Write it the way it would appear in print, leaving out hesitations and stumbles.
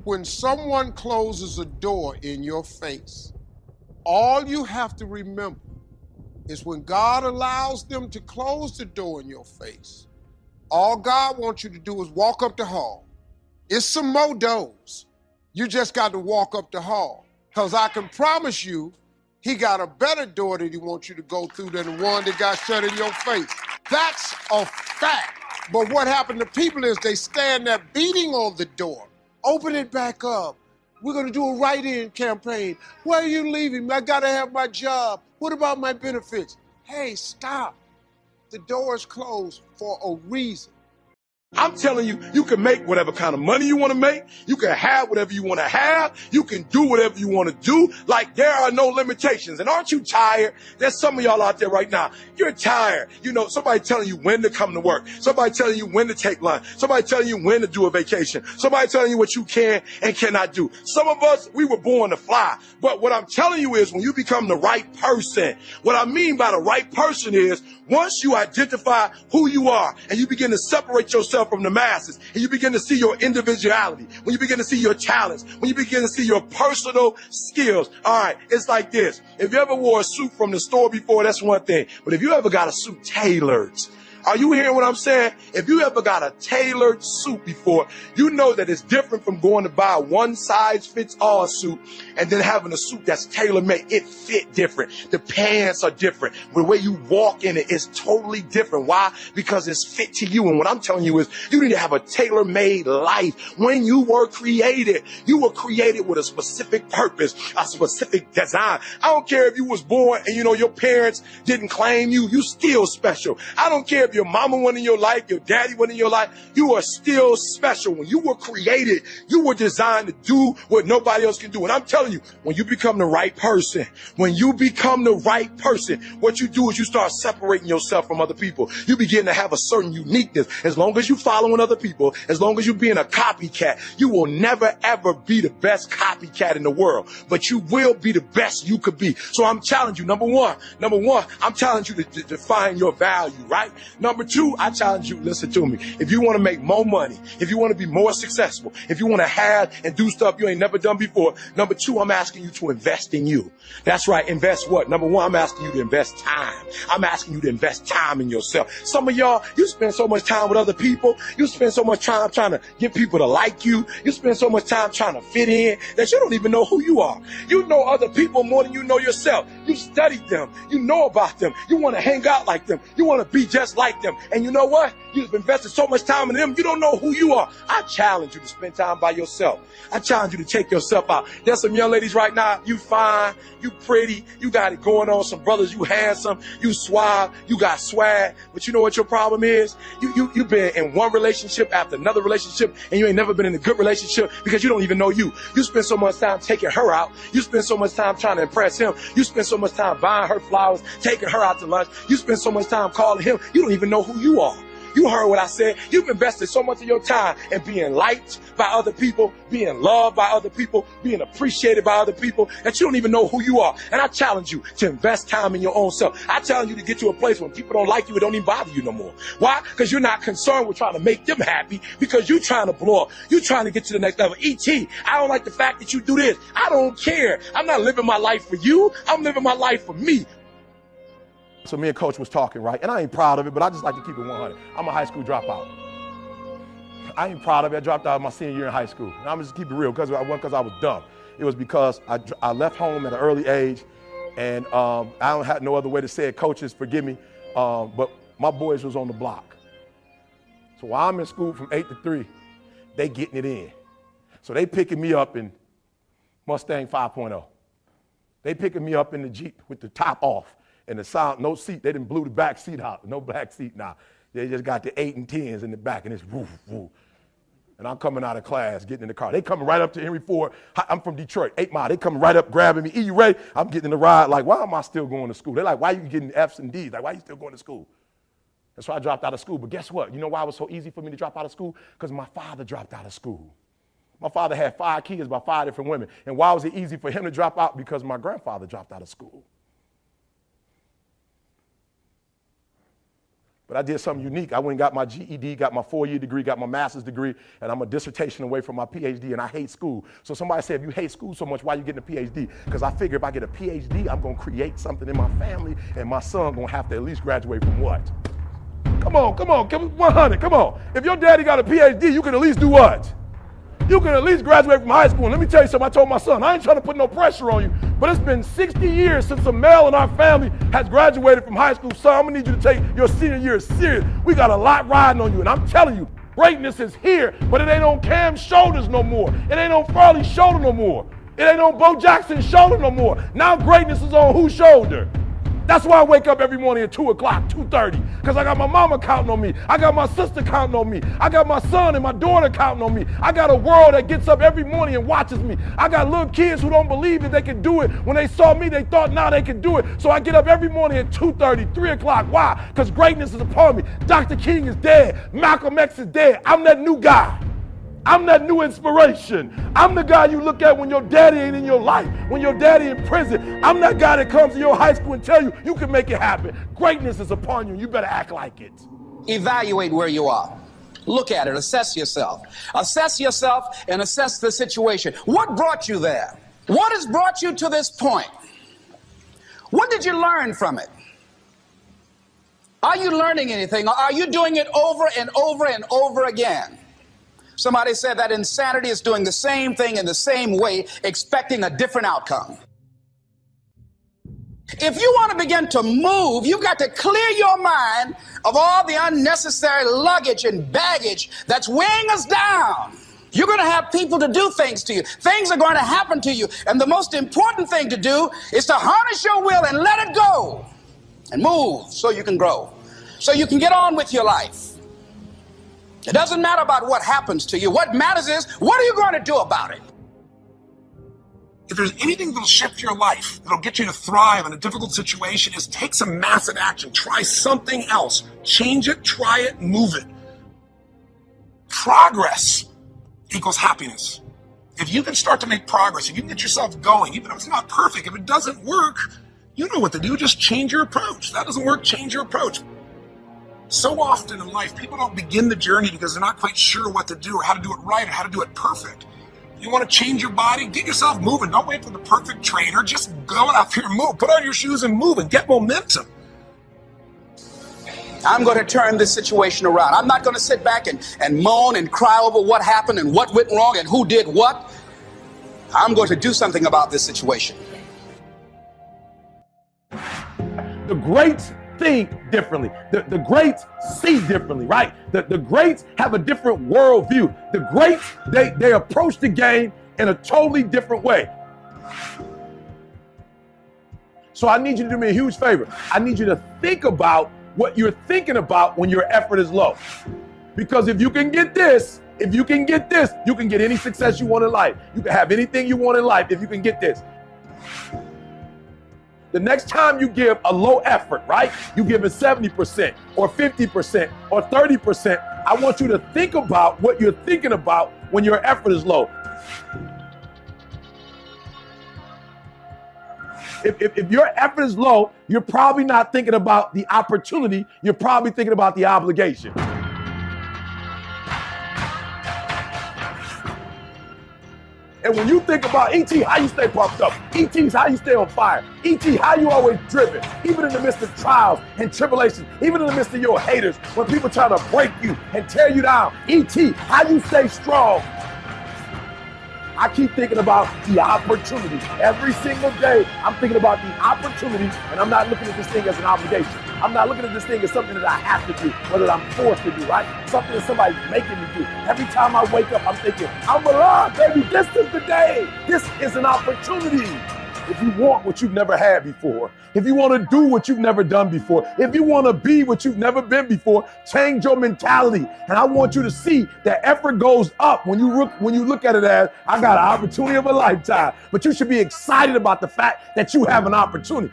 When someone closes a door in your face, all you have to remember is when God allows them to close the door in your face, all God wants you to do is walk up the hall. It's some more doors. You just got to walk up the hall. Because I can promise you, he got a better door that he wants you to go through than the one that got shut in your face. That's a fact. But what happened to people is they stand there beating on the door. Open it back up. We're going to do a write-in campaign. Where are you leaving? I got to have my job. What about my benefits? Hey, stop. The door is closed for a reason. I'm telling you, you can make whatever kind of money you want to make. You can have whatever you want to have. You can do whatever you want to do. Like, there are no limitations. And aren't you tired? There's some of y'all out there right now. You're tired. You know, somebody telling you when to come to work. Somebody telling you when to take lunch. Somebody telling you when to do a vacation. Somebody telling you what you can and cannot do. Some of us, we were born to fly. But what I'm telling you is when you become the right person, what I mean by the right person is once you identify who you are and you begin to separate yourself from the masses, and you begin to see your individuality, when you begin to see your talents, when you begin to see your personal skills. All right, it's like this. If you ever wore a suit from the store before, that's one thing. But if you ever got a suit tailored, are you hearing what I'm saying? If you ever got a tailored suit before, you know that it's different from going to buy a one-size-fits-all suit and then having a suit that's tailor-made. It fit different. The pants are different. The way you walk in it is totally different. Why? Because it's fit to you. And what I'm telling you is you need to have a tailor-made life. When you were created with a specific purpose, a specific design. I don't care if you was born and, your parents didn't claim you. You still special. I don't care if your mama wasn't in your life, your daddy wasn't in your life, you are still special. When you were created, you were designed to do what nobody else can do. And I'm telling you, when you become the right person, what you do is you start separating yourself from other people. You begin to have a certain uniqueness. As long as you're following other people, as long as you're being a copycat, you will never, ever be the best copycat in the world. But you will be the best you could be. So I'm challenging you, number one, I'm challenging you to define your value, right? Number two, I challenge you, listen to me. If you want to make more money, if you want to be more successful, if you want to have and do stuff you ain't never done before, number two, I'm asking you to invest in you. That's right. Invest what? Number one, I'm asking you to invest time. I'm asking you to invest time in yourself. Some of y'all, you spend so much time with other people. You spend so much time trying to get people to like you. You spend so much time trying to fit in that you don't even know who you are. You know other people more than you know yourself. You studied them. You know about them. You want to hang out like them. You want to be just like them. And you know what? You've invested so much time in them, you don't know who you are. I challenge you to spend time by yourself. I challenge you to take yourself out. There's some young ladies right now, you fine, you pretty, you got it going on. Some brothers, you handsome, you suave, you got swag. But you know what your problem is? You've been in one relationship after another relationship, and you ain't never been in a good relationship because you don't even know you. You spend so much time taking her out. You spend so much time trying to impress him. You spend so much time buying her flowers, taking her out to lunch. You spend so much time calling him. You don't even know who you are. You heard what I said. You've invested so much of your time in being liked by other people, being loved by other people, being appreciated by other people, that you don't even know who you are. And I challenge you to invest time in your own self. I challenge you to get to a place when people don't like you, it don't even bother you no more. Why? Because you're not concerned with trying to make them happy, because you're trying to blow up. You're trying to get to the next level. E.T., I don't like the fact that you do this. I don't care. I'm not living my life for you. I'm living my life for me. So me and Coach was talking, right? And I ain't proud of it, but I just like to keep it 100. I'm a high school dropout. I ain't proud of it. I dropped out my senior year in high school. And I'm just keep it real, because I was dumb. It was because I left home at an early age, and I don't have no other way to say it. Coaches, forgive me, but my boys was on the block. So while I'm in school from 8 to 3, they getting it in. So they picking me up in Mustang 5.0. They picking me up in the Jeep with the top off. And the sound, no seat, they didn't blew the back seat out, no black seat now. They just got the 8 and 10s in the back, and it's woof, woof. And I'm coming out of class, getting in the car. They coming right up to Henry Ford. I'm from Detroit, 8 Mile. They coming right up, grabbing me. E, you ready? I'm getting in the ride, like, why am I still going to school? They're like, why are you getting F's and D's? Like, why are you still going to school? That's why I dropped out of school. But guess what? You know why it was so easy for me to drop out of school? Because my father dropped out of school. My father had 5 kids by 5 different women. And why was it easy for him to drop out? Because my grandfather dropped out of school. But I did something unique. I went and got my GED, got my 4-year degree, got my master's degree, and I'm a dissertation away from my PhD, and I hate school. So somebody said, if you hate school so much, why are you getting a PhD? Because I figure if I get a PhD, I'm going to create something in my family, and my son going to have to at least graduate from what? Come on, 100, come on. If your daddy got a PhD, you can at least do what? You can at least graduate from high school. And let me tell you something, I told my son, I ain't trying to put no pressure on you, but it's been 60 years since a male in our family has graduated from high school. Son, I'm gonna need you to take your senior year serious. We got a lot riding on you, and I'm telling you, greatness is here, but it ain't on Cam's shoulders no more. It ain't on Farley's shoulder no more. It ain't on Bo Jackson's shoulder no more. Now greatness is on whose shoulder? That's why I wake up every morning at 2 o'clock, 2:30, because I got my mama counting on me. I got my sister counting on me. I got my son and my daughter counting on me. I got a world that gets up every morning and watches me. I got little kids who don't believe that they can do it. When they saw me, they thought now they can do it. So I get up every morning at 2:30, 3 o'clock. Why? Because greatness is upon me. Dr. King is dead. Malcolm X is dead. I'm that new guy. I'm that new inspiration. I'm the guy you look at when your daddy ain't in your life, when your daddy in prison. I'm that guy that comes to your high school and tell you, you can make it happen. Greatness is upon you. You better act like it. Evaluate where you are. Look at it. Assess yourself. Assess yourself and assess the situation. What brought you there? What has brought you to this point? What did you learn from it? Are you learning anything? Or are you doing it over and over and over again? Somebody said that insanity is doing the same thing in the same way, expecting a different outcome. If you want to begin to move, you've got to clear your mind of all the unnecessary luggage and baggage that's weighing us down. You're going to have people to do things to you. Things are going to happen to you. And the most important thing to do is to harness your will and let it go and move so you can grow, so you can get on with your life. It doesn't matter about what happens to you. What matters is, what are you going to do about it? If there's anything that'll shift your life, that'll get you to thrive in a difficult situation, is take some massive action. Try something else. Change it, try it, move it. Progress equals happiness. If you can start to make progress, if you can get yourself going, even if it's not perfect, if it doesn't work, you know what to do. Just change your approach. That doesn't work, change your approach. So often in life, people don't begin the journey because they're not quite sure what to do or how to do it right or how to do it perfect. You want to change your body? Get yourself moving. Don't wait for the perfect trainer. Just go out there and move. Put on your shoes and move and get momentum. I'm going to turn this situation around. I'm not going to sit back and moan and cry over what happened and what went wrong and who did what. I'm going to do something about this situation. The greats think differently. The greats see differently, right? The greats have a different worldview. The greats, they approach the game in a totally different way. So I need you to do me a huge favor. I need you to think about what you're thinking about when your effort is low. Because if you can get this, you can get any success you want in life. You can have anything you want in life if you can get this. The next time you give a low effort, right? You give it 70% or 50% or 30%. I want you to think about what you're thinking about when your effort is low. If your effort is low, you're probably not thinking about the opportunity. You're probably thinking about the obligation. And when you think about E.T., how you stay pumped up? E.T.'s how you stay on fire. E.T., how you always driven, even in the midst of trials and tribulations, even in the midst of your haters, when people try to break you and tear you down. E.T., how you stay strong. I keep thinking about the opportunity. Every single day, I'm thinking about the opportunity, and I'm not looking at this thing as an obligation. I'm not looking at this thing as something that I have to do, or that I'm forced to do, right? Something that somebody's making me do. Every time I wake up, I'm thinking, I'm alive, baby. This is the day. This is an opportunity. If you want what you've never had before, if you want to do what you've never done before, if you want to be what you've never been before, change your mentality. And I want you to see that effort goes up when you look at it as, I got an opportunity of a lifetime. But you should be excited about the fact that you have an opportunity.